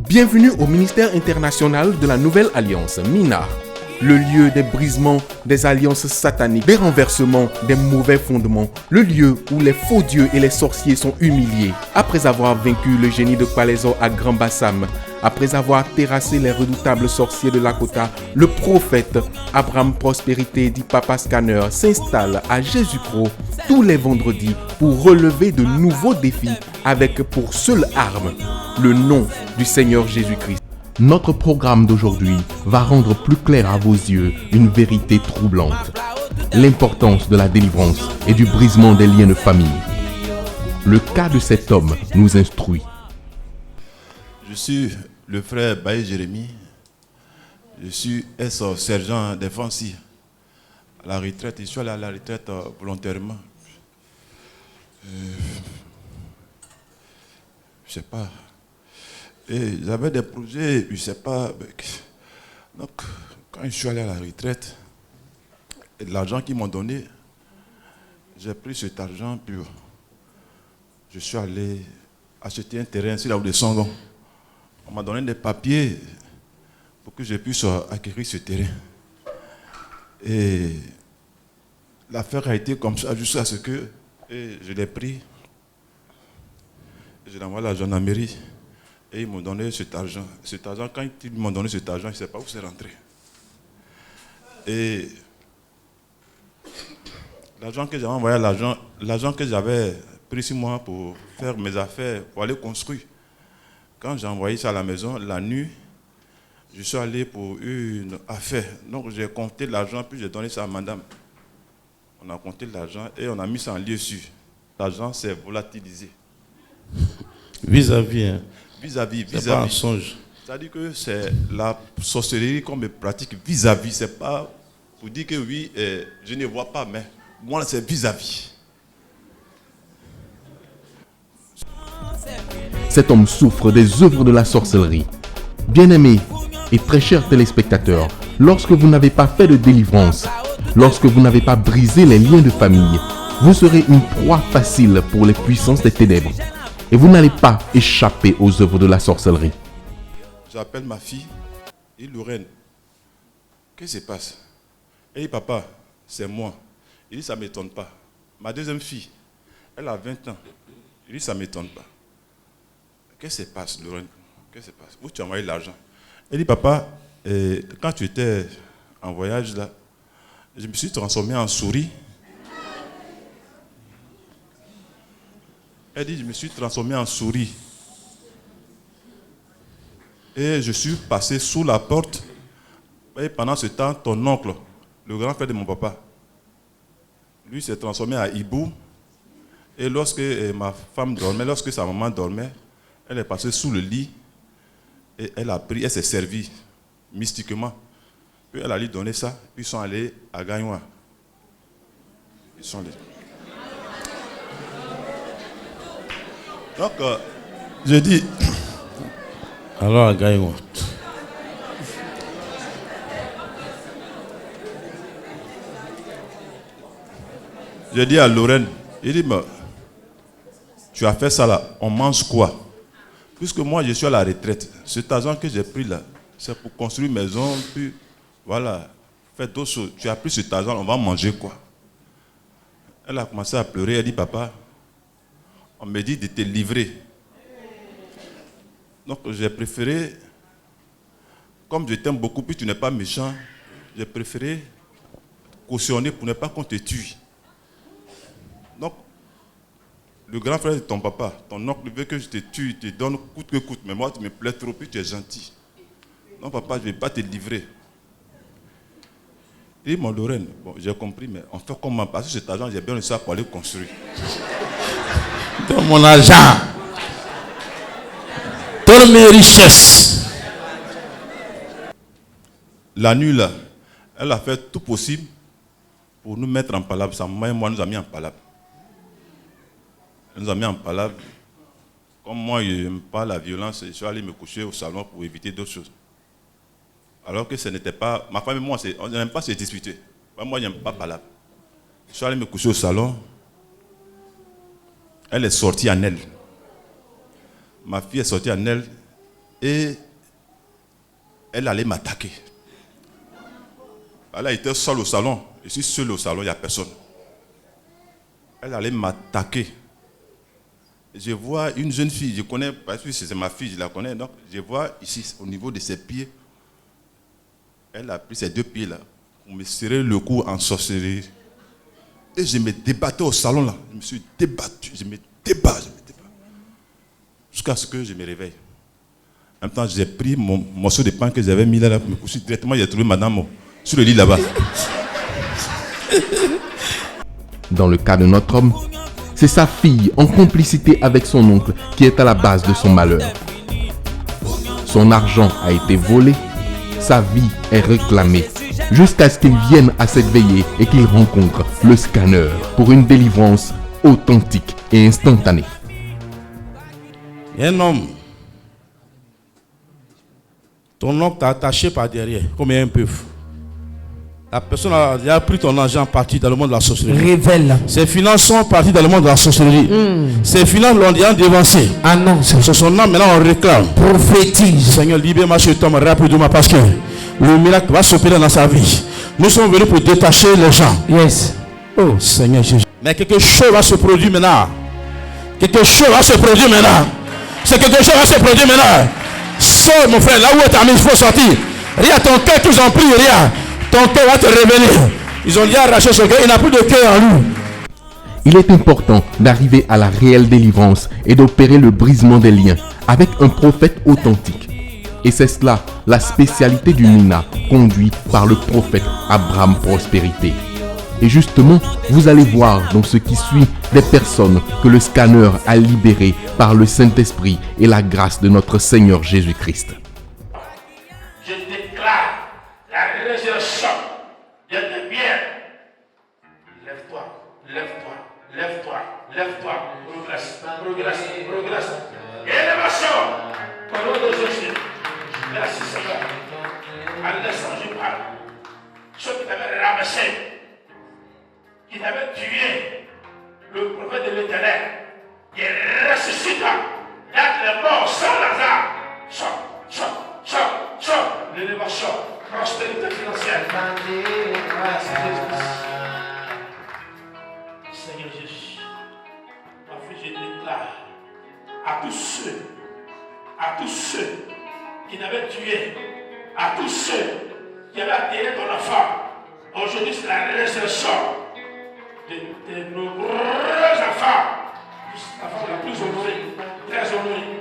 Bienvenue au ministère international de la Nouvelle Alliance, MINA, le lieu des brisements des alliances sataniques, des renversements des mauvais fondements, le lieu où les faux dieux et les sorciers sont humiliés. Après avoir vaincu le génie de Palaiso à Grand Bassam, après avoir terrassé les redoutables sorciers de Lakota, le prophète Abraham Prospérité dit Papa Scanner s'installe à Jésus-Pro tous les vendredis pour relever de nouveaux défis avec pour seule arme le nom du Seigneur Jésus-Christ. Notre programme d'aujourd'hui va rendre plus clair à vos yeux une vérité troublante. L'importance de la délivrance et du brisement des liens de famille. Le cas de cet homme nous instruit. Je suis le frère Baye Jérémie. Je suis ex-sergent défensif. À la retraite, je suis allé à la retraite volontairement. Je sais pas. Et j'avais des projets, je sais pas. Donc, quand je suis allé à la retraite, et l'argent qu'ils m'ont donné, j'ai pris cet argent, puis je suis allé acheter un terrain sur la route de Sangon. On m'a donné des papiers pour que je puisse acquérir ce terrain. Et l'affaire a été comme ça jusqu'à ce que je l'ai pris. Je l'ai envoyé à la gendarmerie. Et ils m'ont donné cet argent. Cet argent, quand ils m'ont donné cet argent, je ne sais pas où c'est rentré. Et l'argent que j'avais envoyé, l'argent que j'avais pris sur moi pour faire mes affaires, pour aller construire. Quand j'ai envoyé ça à la maison, la nuit, je suis allé pour une affaire. Donc j'ai compté l'argent, puis j'ai donné ça à madame. On a compté l'argent et on a mis ça en lieu sûr. L'argent s'est volatilisé. Vis-à-vis, hein. Vis-à-vis. C'est pas un songe. C'est-à-dire que c'est la sorcellerie qu'on me pratique vis-à-vis. C'est pas pour dire que oui, je ne vois pas, mais moi c'est vis-à-vis. Cet homme souffre des œuvres de la sorcellerie. Bien-aimés et très chers téléspectateurs, lorsque vous n'avez pas fait de délivrance, lorsque vous n'avez pas brisé les liens de famille, vous serez une proie facile pour les puissances des ténèbres. Et vous n'allez pas échapper aux œuvres de la sorcellerie. J'appelle ma fille, et Lorraine. Qu'est-ce qui se passe? Elle dit, papa, c'est moi. Il dit, ça ne m'étonne pas. Ma deuxième fille, elle a 20 ans. Il dit, ça ne m'étonne pas. Qu'est-ce qui se passe, Lorraine? Qu'est-ce qui se passe? Où tu as envoyé l'argent? Elle dit, papa, quand tu étais en voyage là, je me suis transformé en souris. Elle dit, je me suis transformé en souris. Et je suis passé sous la porte. Et pendant ce temps, ton oncle, le grand frère de mon papa, lui s'est transformé en hibou. Et lorsque ma femme dormait, lorsque sa maman dormait, elle est passée sous le lit. Et elle a pris, elle s'est servie mystiquement. Puis elle a lui donné ça. Puis ils sont allés à Gagnoua. Ils sont allés. Donc, je dis... Alors, Gaïmo. Je dis à Lorraine, il dit, mais, tu as fait ça là, on mange quoi? Puisque moi, je suis à la retraite. Cet argent que j'ai pris là, c'est pour construire une maison, puis voilà, faire d'autres choses. Tu as pris cet argent, on va manger quoi? Elle a commencé à pleurer, elle dit, papa, on me dit de te livrer. Donc j'ai préféré, comme je t'aime beaucoup, puis tu n'es pas méchant, j'ai préféré cautionner pour ne pas qu'on te tue. Donc, le grand frère de ton papa, ton oncle veut que je te tue, il te donne coûte que coûte, mais moi tu me plais trop, puis tu es gentil. Non papa, je ne vais pas te livrer. Il dit, mon Lorraine, bon, j'ai compris, mais on fait comment? Parce que cet argent, j'ai bien réussi à aller construire. Dans mon argent. Donne mes richesses. La nuit là, elle a fait tout possible pour nous mettre en palabre. Sa maman et moi nous a mis en palabre. Elle nous a mis en palabre. Comme moi, je n'aime pas la violence, je suis allé me coucher au salon pour éviter d'autres choses. Alors que ce n'était pas... Ma femme et moi, on n'aime pas se disputer. Moi, je n'aime pas palabre. Je suis allé me coucher au salon. Elle est sortie en elle. Ma fille est sortie en elle. Et elle allait m'attaquer. Elle était seule au salon. Je suis seul au salon, il n'y a personne. Elle allait m'attaquer. Je vois une jeune fille, je connais, parce que c'est ma fille, je la connais, donc je vois ici, au niveau de ses pieds, elle a pris ses 2 pieds là, pour me serrer le cou en sorcellerie. Et je me débattais au salon là, je me suis débattu, je me débat. Jusqu'à ce que je me réveille. En même temps, j'ai pris mon morceau de pain que j'avais mis là, me coucher directement, j'ai trouvé madame sur le lit là-bas. Dans le cas de notre homme, c'est sa fille en complicité avec son oncle qui est à la base de son malheur. Son argent a été volé, sa vie est réclamée, jusqu'à ce qu'il vienne à cette veillée et qu'il rencontre le scanner pour une délivrance authentique et instantanée. Il y a un homme. Ton oncle t'a attaché par derrière, comme un peu. La personne a pris ton argent parti dans le monde de la sorcellerie. Révèle. Ses finances sont parties dans le monde de la sorcellerie. Ses finances l'ont déjà dévancé. Annonce. Sur son nom, maintenant on réclame. Prophétise. Seigneur, libère-moi cet homme rapidement parce que le miracle va s'opérer dans sa vie. Nous sommes venus pour détacher les gens. Yes. Oh Seigneur Jésus. Mais quelque chose va se produire maintenant. Quelque chose va se produire maintenant. C'est quelque chose va se produire maintenant. Sors mon frère, là où est ami, il faut sortir. Regarde ton cœur, qu'ils ont pris, regarde. Ton cœur va te révéler. Ils ont déjà arraché son cœur, il n'a plus de cœur en lui. Il est important d'arriver à la réelle délivrance et d'opérer le brisement des liens avec un prophète authentique. Et c'est cela la spécialité du Mina, conduit par le prophète Abraham Prospérité. Et justement, vous allez voir dans ce qui suit des personnes que le scanner a libérées par le Saint-Esprit et la grâce de notre Seigneur Jésus-Christ. Je déclare la résurrection de tes biens. Lève-toi, lève-toi, lève-toi, lève-toi. Progresse, progresse, progresse. Élévation. Au nom de Jésus. Merci Seigneur. En laissant, je parle. Ceux qui t'avaient ramassé, qui t'avaient tué, le prophète de l'Éternel, il ressuscite. D'être les morts sans Lazare. Sors. L'élévation. Prospérité financière. Merci Jésus. Seigneur Jésus, ma fille, je déclare à tous ceux qui t'avaient tué, à tous ceux qui avaient attiré ton enfant, aujourd'hui c'est la résurrection de tes nombreux enfants, la femme la plus honorée, très honorée.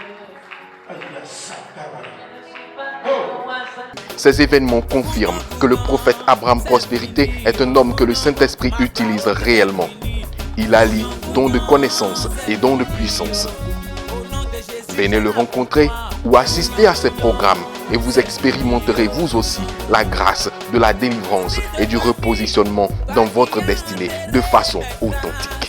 Ces événements confirment que le prophète Abraham Prospérité est un homme que le Saint-Esprit utilise réellement. Il allie don de connaissance et don de puissance. Venez le rencontrer ou assister à ses programmes et vous expérimenterez vous aussi la grâce de la délivrance et du repositionnement dans votre destinée de façon authentique.